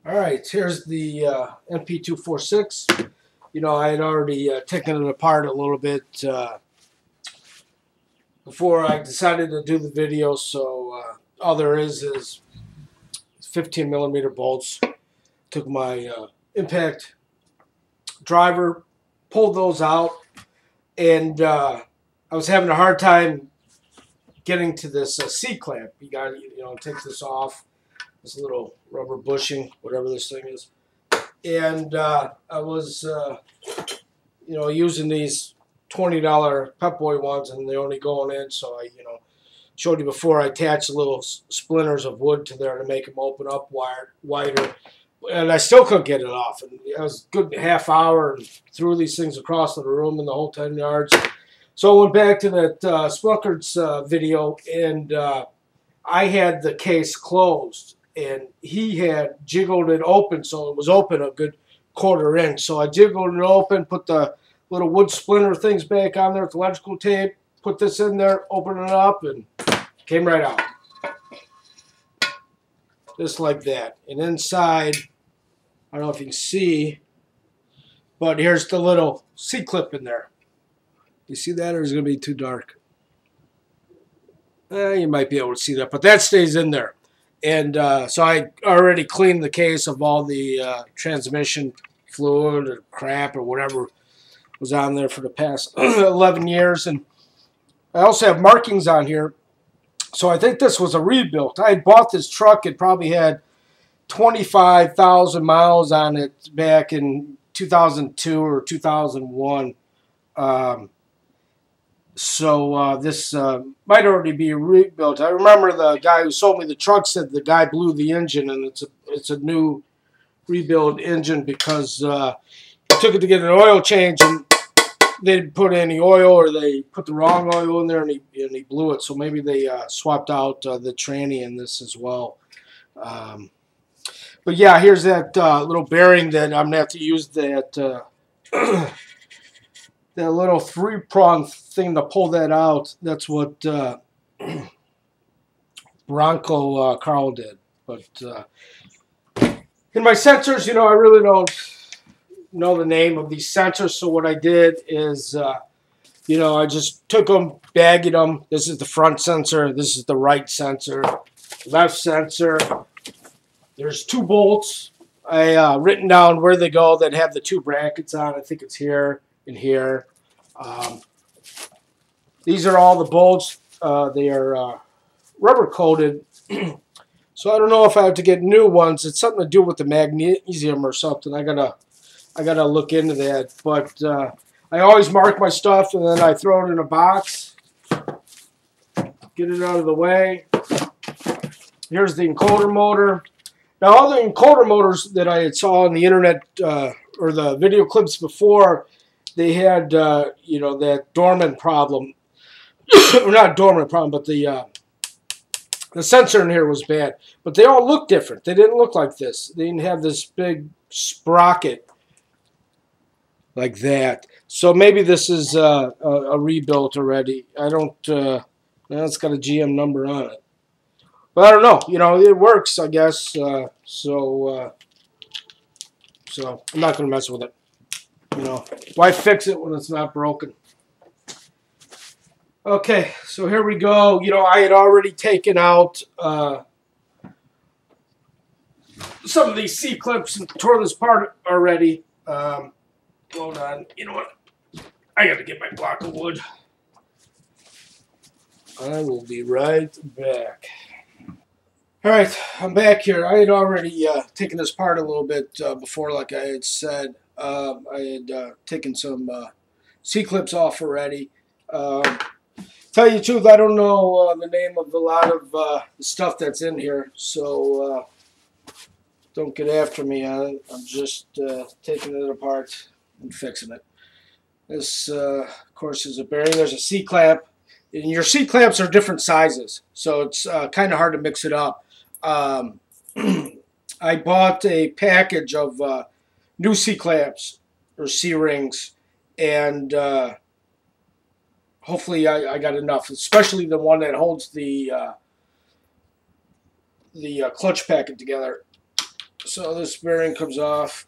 Alright, here's the NP246. You know, I had already taken it apart a little bit before I decided to do the video, so all there is 15 millimeter bolts. Took my impact driver, pulled those out, and I was having a hard time getting to this C-clamp. You got to, take this off, this little rubber bushing, whatever this thing is. And I was, using these $20 Pep Boy ones, and they're only going in. So I, showed you before, I attached little splinters of wood to there to make them open up wider. And I still couldn't get it off. And I was a good half hour and threw these things across the room and the whole 10 yards. So I went back to that Spunker's video, and I had the case closed. And he had jiggled it open, so it was open a good quarter inch. So I jiggled it open, put the little wood splinter things back on there with electrical tape, put this in there, open it up, and came right out. Just like that. And inside, I don't know if you can see, but here's the little C-clip in there. You see that, or is it going to be too dark? You might be able to see that, but that stays in there. And so I already cleaned the case of all the transmission fluid or crap or whatever was on there for the past 11 years. And I also have markings on here. So I think this was a rebuild. I had bought this truck. It probably had 25,000 miles on it back in 2002 or 2001. So this might already be rebuilt. I remember the guy who sold me the truck said the guy blew the engine, and it's a new rebuild engine because he took it to get an oil change, and they didn't put any oil, or they put the wrong oil in there, and he blew it. So maybe they swapped out the tranny in this as well. But yeah, here's that little bearing that I'm gonna have to use that. That little three-prong thing to pull that out. That's what Bronco Carl did. But in my sensors, I really don't know the name of these sensors. So what I did is, I just took them, bagged them. This is the front sensor. This is the right sensor. Left sensor. There's two bolts. I written down where they go that have the two brackets on. I think it's here and here. These are all the bolts. They are rubber coated. So I don't know if I have to get new ones. It's something to do with the magnesium or something. I gotta look into that. But I always mark my stuff, and then I throw it in a box. Get it out of the way. Here's the encoder motor. Now, all the encoder motors that I had saw on the internet or the video clips before, they had, that dormant problem. Or not dormant problem, but the sensor in here was bad. But they all look different. They didn't look like this. They didn't have this big sprocket like that. So maybe this is a rebuilt already. I don't, it's got a GM number on it. But I don't know. It works, I guess. So I'm not going to mess with it. Why fix it when it's not broken? Okay, so here we go. I had already taken out some of these C-clips and tore this part already. Hold on. You know what? I got to get my block of wood. I will be right back. All right, I'm back here. I had already taken this part a little bit before, like I had said. I had taken some C-clips off already. Tell you the truth, I don't know the name of a lot of the stuff that's in here, so don't get after me on it. I'm just taking it apart and fixing it. This, of course, is a bearing. There's a C-clamp. And your C-clamps are different sizes, so it's kind of hard to mix it up. I bought a package of new C-clamps or C-rings, and hopefully I got enough, especially the one that holds the clutch packet together. So this bearing comes off.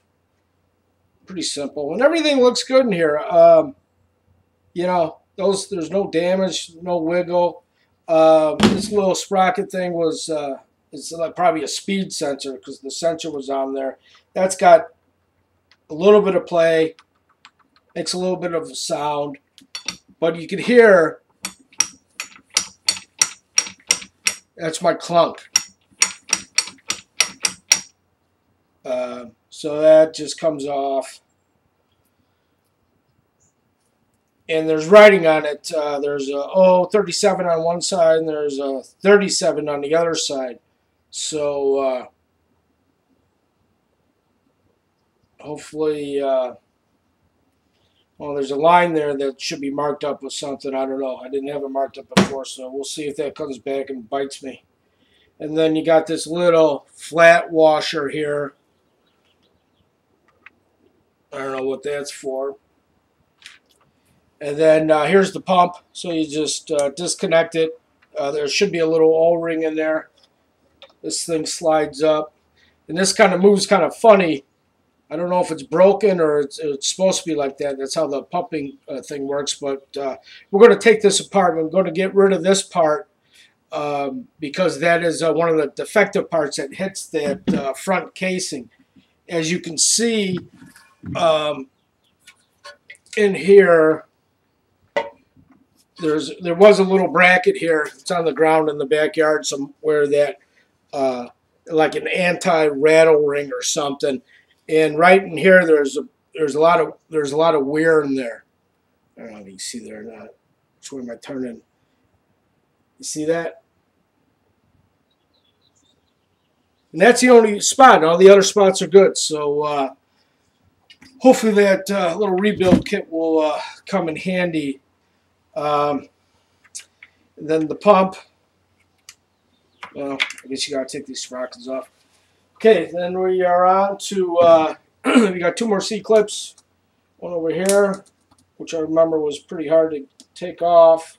Pretty simple, and everything looks good in here. You know, there's no damage, no wiggle. This little sprocket thing was it's like probably a speed sensor because the sensor was on there. That's got a little bit of play, makes a little bit of a sound, but you can hear that's my clunk. So that just comes off. And there's writing on it. There's a 37 on one side, and there's a 37 on the other side. So hopefully, well, there's a line there that should be marked up with something. I don't know. I didn't have it marked up before, so we'll see if that comes back and bites me. And then you got this little flat washer here. I don't know what that's for. And then here's the pump. So you just disconnect it. There should be a little O-ring in there. This thing slides up. And this kind of moves kind of funny. I don't know if it's broken or it's supposed to be like that. That's how the pumping thing works. But we're going to take this apart. We're going to get rid of this part because that is one of the defective parts that hits that front casing. As you can see in here, there was a little bracket here. It's on the ground in the backyard somewhere that like an anti-rattle ring or something. And right in here, there's a lot of wear in there. I don't know if you can see there or not. Which way am I turning? You see that? And that's the only spot. All the other spots are good. So hopefully that little rebuild kit will come in handy. And then the pump. Well, I guess you gotta take these sprockets off. Okay, then we are on to we got two more C-clips. One over here, which I remember was pretty hard to take off.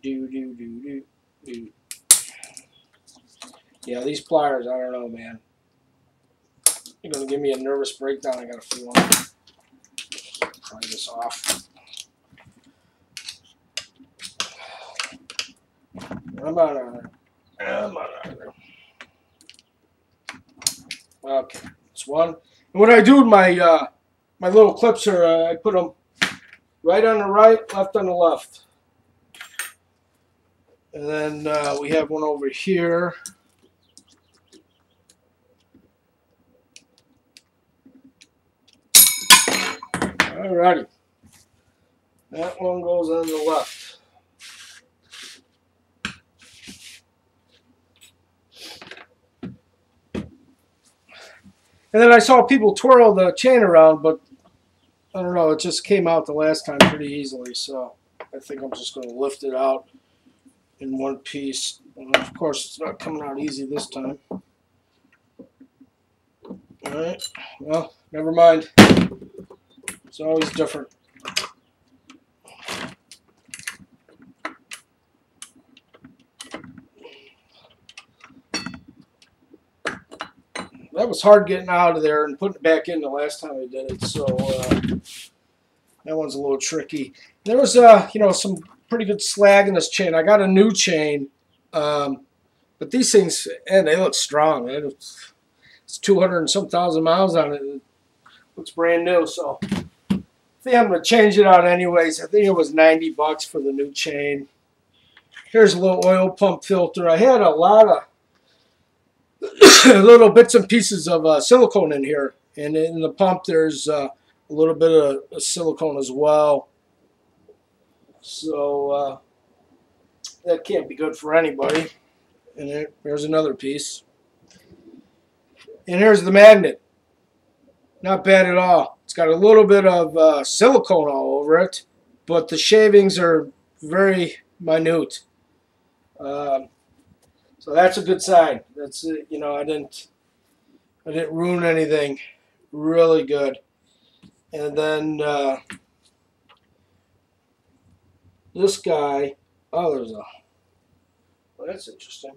Do. Yeah, these pliers, I don't know, man. You're gonna give me a nervous breakdown. I got a feeling. Try this off. I'm out of there. Okay, that's one. And what I do with my my little clips are, I put them right on the right, left on the left. And then we have one over here. Alrighty. That one goes on the left. And then I saw people twirl the chain around, but I don't know, it just came out the last time pretty easily, so I think I'm just going to lift it out in one piece. And of course, it's not coming out easy this time. Alright, well, never mind. It's always different. That was hard getting out of there and putting it back in the last time I did it, so that one's a little tricky. There was, you know, some pretty good slag in this chain. I got a new chain, but these things, and they look strong. It's 200 and some thousand miles on it. It looks brand new, so I think I'm going to change it out anyways. I think it was 90 bucks for the new chain. Here's a little oil pump filter. I had a lot of little bits and pieces of silicone in here, and in the pump there's a little bit of silicone as well, so that can't be good for anybody. And there's another piece, and here's the magnet. Not bad at all. It's got a little bit of silicone all over it, but the shavings are very minute. So that's a good sign. That's, you know, I didn't ruin anything. Really good. And then this guy, oh, there's a Well, that's interesting.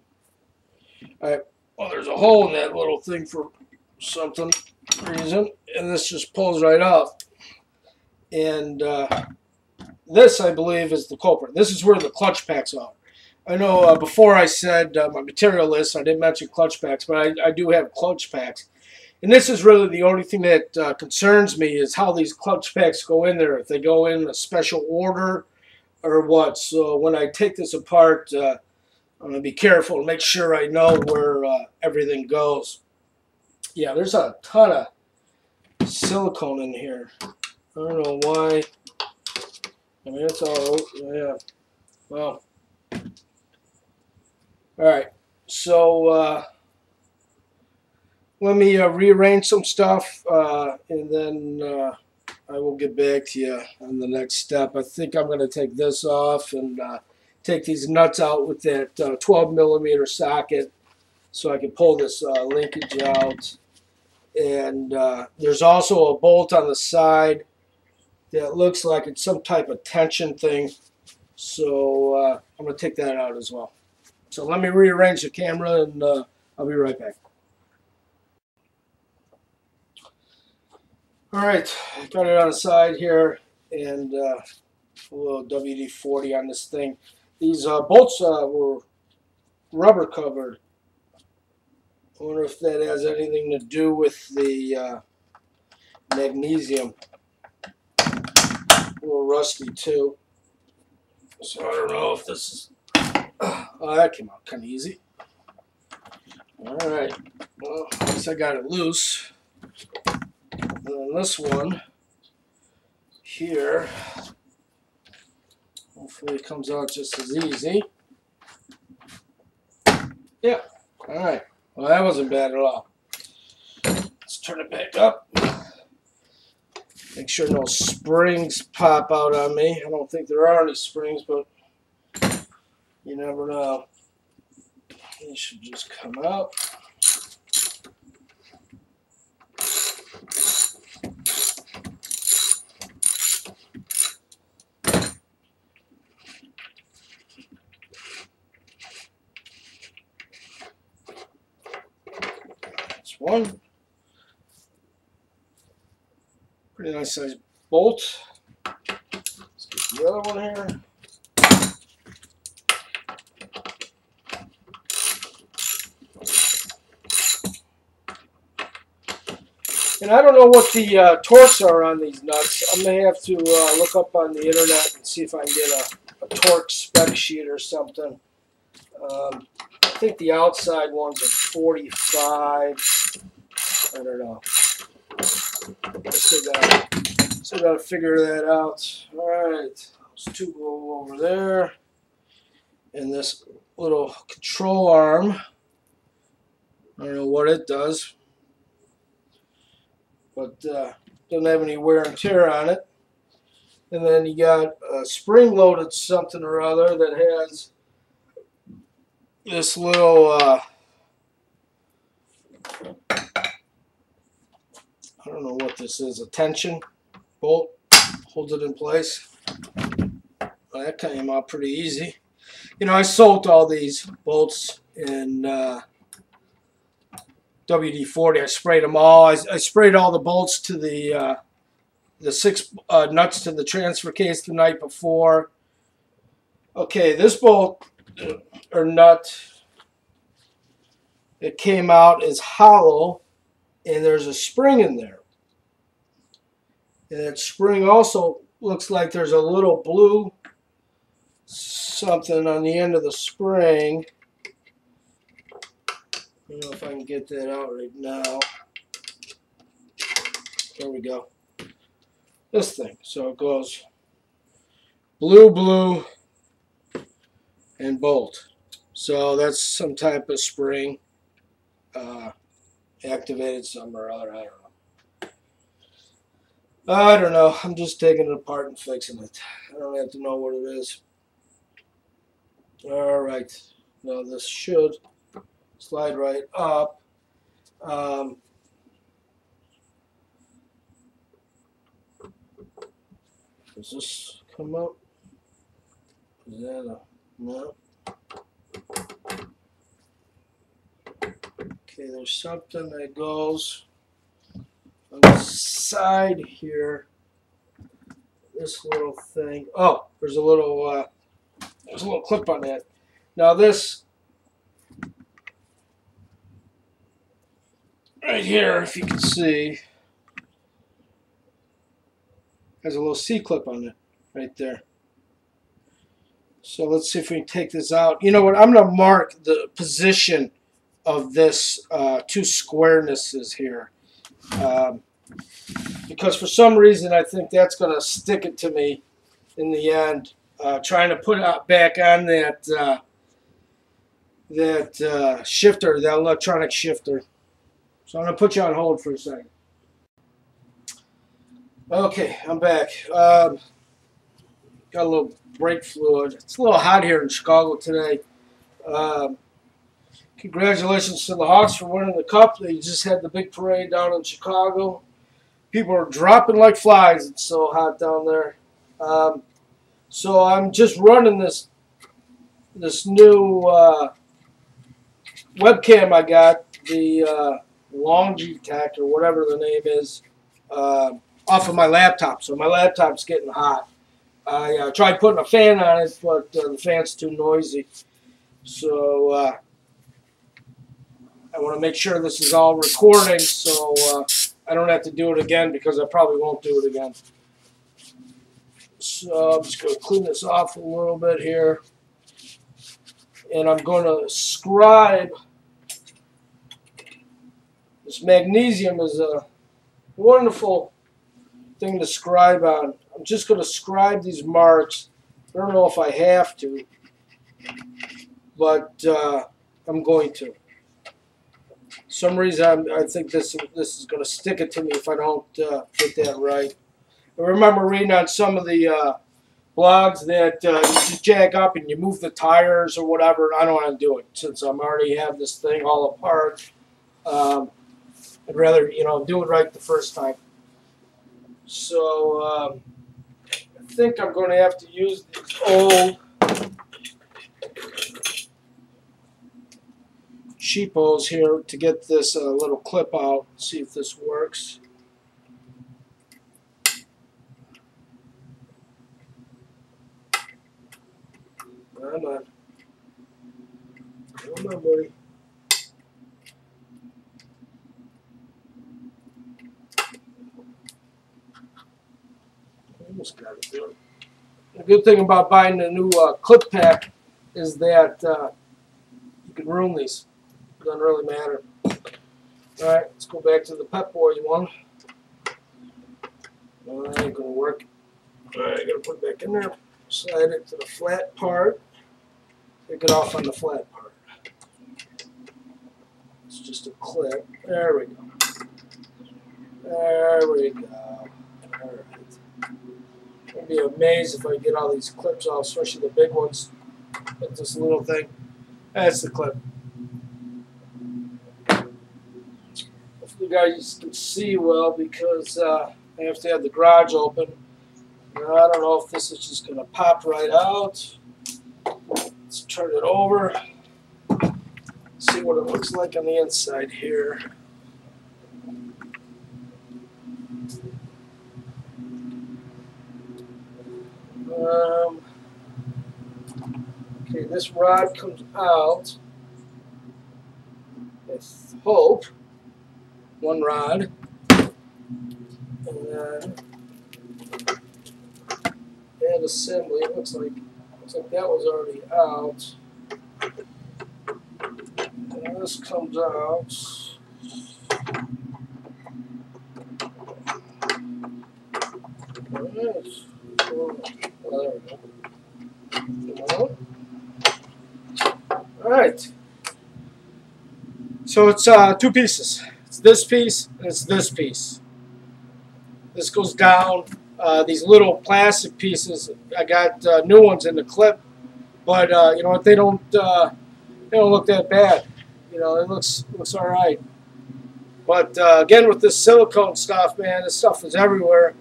All right. Well, there's a hole in that little thing for something reason, and this just pulls right out. And this, I believe, is the culprit. This is where the clutch packs are. I know before I said my material list, I didn't mention clutch packs, but I do have clutch packs. And this is really the only thing that concerns me is how these clutch packs go in there. If they go in a special order or what. So when I take this apart, I'm going to be careful and make sure I know where everything goes. Yeah, there's a ton of silicone in here. I don't know why. I mean, it's all, yeah. Well, all right. So let me rearrange some stuff, and then I will get back to you on the next step. I think I'm going to take this off and take these nuts out with that 12 millimeter socket so I can pull this linkage out. And there's also a bolt on the side that looks like it's some type of tension thing. So I'm going to take that out as well. So let me rearrange the camera, and I'll be right back. All right, I got it on the side here, and a little WD-40 on this thing. These bolts were rubber covered. I wonder if that has anything to do with the magnesium. A little rusty too. So I don't know if this is... Oh, that came out kind of easy. All right, well, I guess I got it loose. And then this one here, hopefully it comes out just as easy. Yeah, all right. Well, that wasn't bad at all. Let's turn it back up. Make sure no springs pop out on me. I don't think there are any springs, but you never know. They should just come out. That's one. Pretty nice size bolt. Let's get the other one here. And I don't know what the torques are on these nuts. I'm going to have to look up on the internet and see if I can get a torque spec sheet or something. I think the outside ones are 45. I don't know. I still got to figure that out. All right. Those two go over there. And this little control arm, I don't know what it does, but doesn't have any wear and tear on it. And then you got a spring-loaded something or other that has this little, I don't know what this is, a tension bolt, holds it in place. Well, that came out pretty easy. You know, I soaked all these bolts in WD-40. I sprayed them all. I sprayed all the bolts to the 6 nuts to the transfer case the night before. Okay, this bolt or nut, it came out is hollow, and there's a spring in there. And that spring also looks like there's a little blue something on the end of the spring. I don't know if I can get that out right now. There we go. This thing. So it goes blue, blue, and bolt. So that's some type of spring activated somewhere or other. I don't know. I'm just taking it apart and fixing it. I don't have to know what it is. All right. Now this should slide right up. Does this come up? Is that a no? Okay, there's something that goes on the side here. This little thing. Oh, there's a little clip on that. Now this right here, if you can see, has a little C-clip on it right there. So let's see if we can take this out. You know what? I'm going to mark the position of this two squarenesses here. Because for some reason I think that's going to stick it to me in the end. Trying to put it back on that shifter, that electronic shifter. So I'm going to put you on hold for a second. Okay, I'm back. Got a little brake fluid. It's a little hot here in Chicago today. Congratulations to the Hawks for winning the Cup. They just had the big parade down in Chicago. People are dropping like flies. It's so hot down there. So I'm just running this new webcam I got, the Longitech or whatever the name is, off of my laptop. So my laptop's getting hot. I tried putting a fan on it, but the fan's too noisy. So I want to make sure this is all recording, so I don't have to do it again, because I probably won't do it again. So I'm just going to clean this off a little bit here. And I'm going to scribe. This magnesium is a wonderful thing to scribe on. I'm just going to scribe these marks. I don't know if I have to, but I'm going to. For some reason I think this is going to stick it to me if I don't get that right. I remember reading on some of the blogs that you just jack up and you move the tires or whatever. I don't want to do it since I'm already have this thing all apart. I'd rather, you know, do it right the first time. So I think I'm going to have to use these old cheapos here to get this little clip out. See if this works. Come on. Come on, buddy. Almost got it there. The good thing about buying a new clip pack is that you can ruin these. It doesn't really matter. Alright, let's go back to the Pep Boys one. Well, that ain't going to work. Alright, I got to put it back in there. Slide it to the flat part. Take it off on the flat part. It's just a clip. There we go. There we go. Alright. I'd be amazed if I get all these clips off, especially the big ones. Like this little thing. That's the clip. Hopefully you guys can see well, because I have to have the garage open. Now, I don't know if this is just going to pop right out. Let's turn it over. See what it looks like on the inside here. Okay, this rod comes out. I hope. One rod. And then add assembly. It looks like that was already out. And this comes out. Alright. Well, there we go. Alright. So it's two pieces. It's this piece and it's this piece. This goes down. These little plastic pieces, I got new ones in the clip, but you know what? They don't look that bad. You know, it looks all right. But again, with this silicone stuff, man, this stuff is everywhere.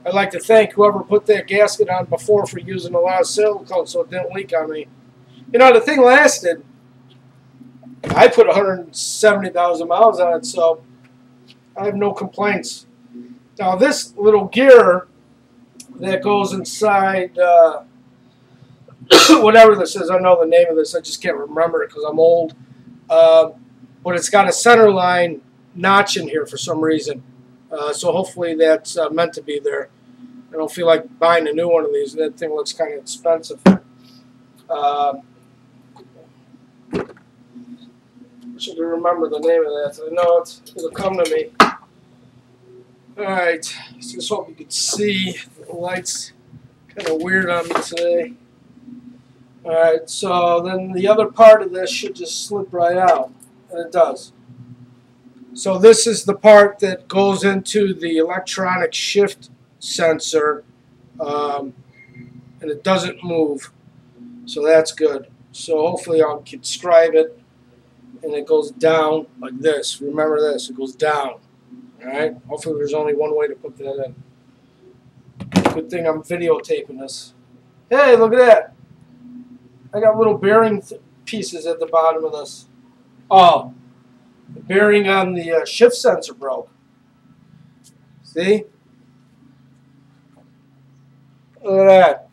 I'd like to thank whoever put that gasket on before for using a lot of silicone so it didn't leak on me. You know, the thing lasted I put 170,000 miles on it, so I have no complaints. Now this little gear that goes inside, whatever this is, I know the name of this, I just can't remember it because I'm old. But it's got a center line notch in here for some reason. So hopefully that's meant to be there. I don't feel like buying a new one of these. That thing looks kind of expensive. I should remember the name of that. I know it'll come to me. Alright, just hope you can see. The light's kind of weird on me today. Alright, so then the other part of this should just slip right out. And it does. So this is the part that goes into the electronic shift sensor. And it doesn't move. So that's good. So hopefully I'll describe it. And it goes down like this. Remember this. It goes down. Alright? Hopefully there's only one way to put that in. Good thing I'm videotaping this. Hey, look at that. I got little bearing pieces at the bottom of this. Oh, the bearing on the shift sensor broke. See? Look at that.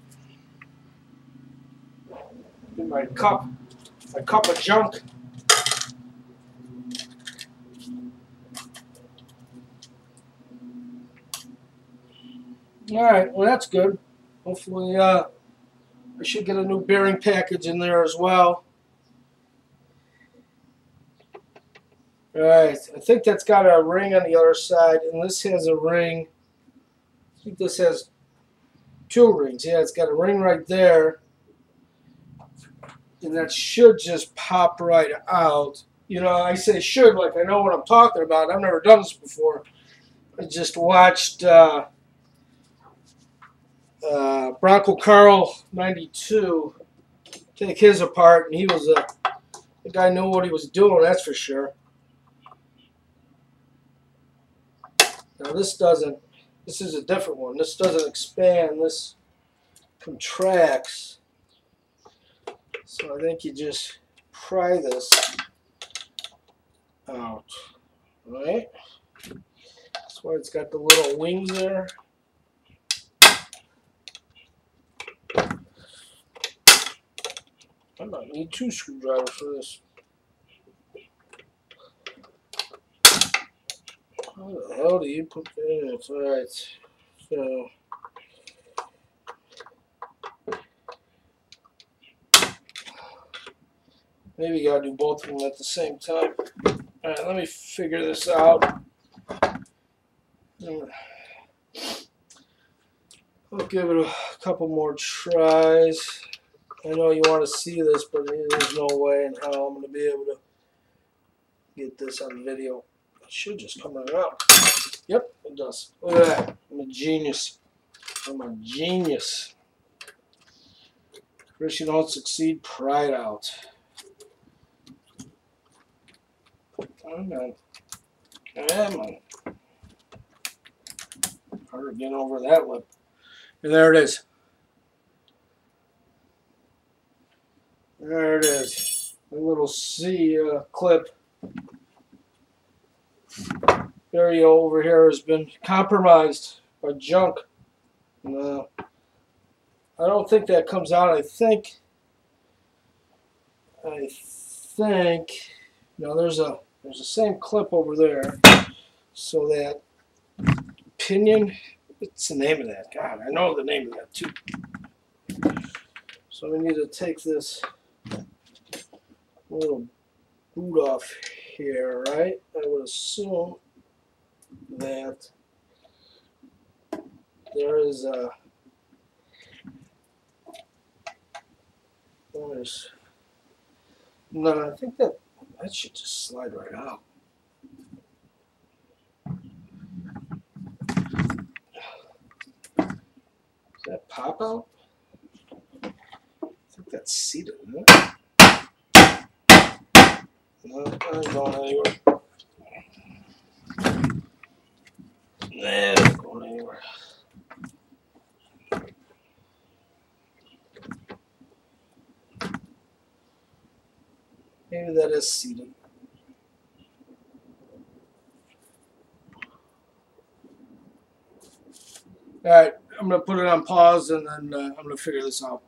In my cup of junk. Alright, well that's good. Hopefully I should get a new bearing package in there as well. Alright, I think that's got a ring on the other side, and this has a ring. I think this has two rings. Yeah, it's got a ring right there. And that should just pop right out. You know, I say should like I know what I'm talking about. I've never done this before. I just watched Bronco Carl 92 take his apart, and he was the guy knew what he was doing, that's for sure. Now this doesn't, this is a different one. This doesn't expand, this contracts. So I think you just pry this out, right? That's why it's got the little wings there. I might need two screwdrivers for this. How the hell do you put that in? Alright, so maybe you gotta do both of them at the same time. Alright, let me figure this out. I'll give it a couple more tries. I know you want to see this, but there's no way in hell I'm going to be able to get this on video. It should just come right out. Yep, it does. Look at that. I'm a genius. I'm a genius. First you don't succeed, pry it out. Come on. Come on. Harder getting over that lip. And there it is. There it is. A little C clip area over here has been compromised by junk. I don't think that comes out. I think no, there's the same clip over there. So that pinion, what's the name of that? God, I know the name of that too. So we need to take this little boot off here, right? I would assume that there is a no, I think that should just slide right out. Does that pop out? I think that's seated, isn't it? No, I ain't going anywhere. Nah, not going anywhere. Maybe that is seated. All right, I'm going to put it on pause, and then I'm going to figure this out.